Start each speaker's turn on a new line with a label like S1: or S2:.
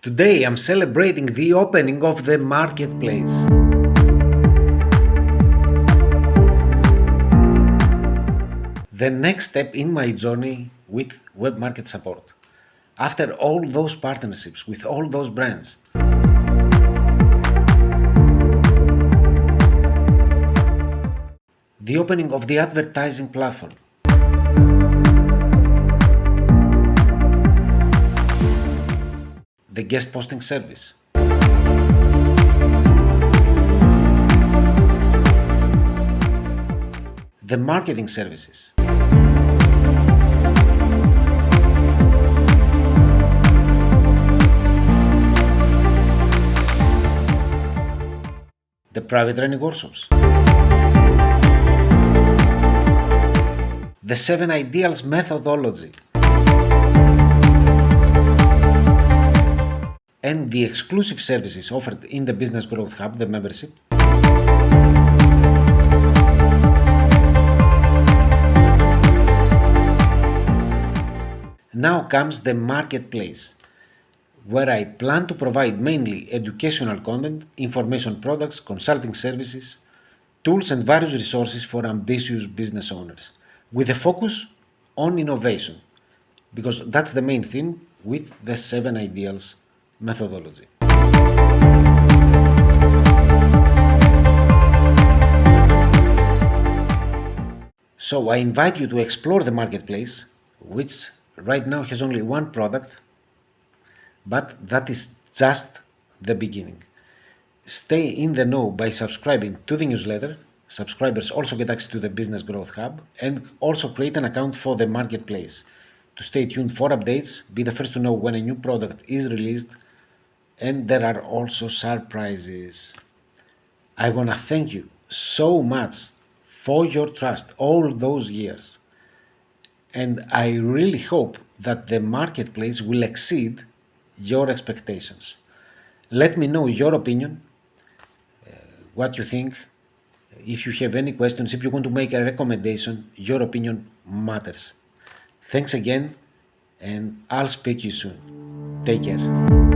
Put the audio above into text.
S1: Today I'm celebrating the opening of the marketplace. The next step in my journey with WebMarketSupport. After all those partnerships with all those brands. The opening of the advertising platform. The guest posting service. The marketing services. The private training workshops. The 7 Ideals methodology. And the exclusive services offered in the Business Growth Hub, the membership. Now comes the marketplace, where I plan to provide mainly educational content, information products, consulting services, tools and various resources for ambitious business owners, with a focus on innovation, because that's the main theme with the 7 Ideals methodology. So I invite you to explore the marketplace, which right now has only one product, but that is just the beginning. Stay in the know by subscribing to the newsletter. Subscribers also get access to the Business Growth Hub, and also create an account for the marketplace to stay tuned for updates, be the first to know when a new product is released, and there are also surprises. I want to thank you so much for your trust all those years, and I really hope that the marketplace will exceed your expectations. Let me know your opinion, what you think. If you have any questions, if you want to make a recommendation, your opinion matters. Thanks again, and I'll speak to you soon. Take care.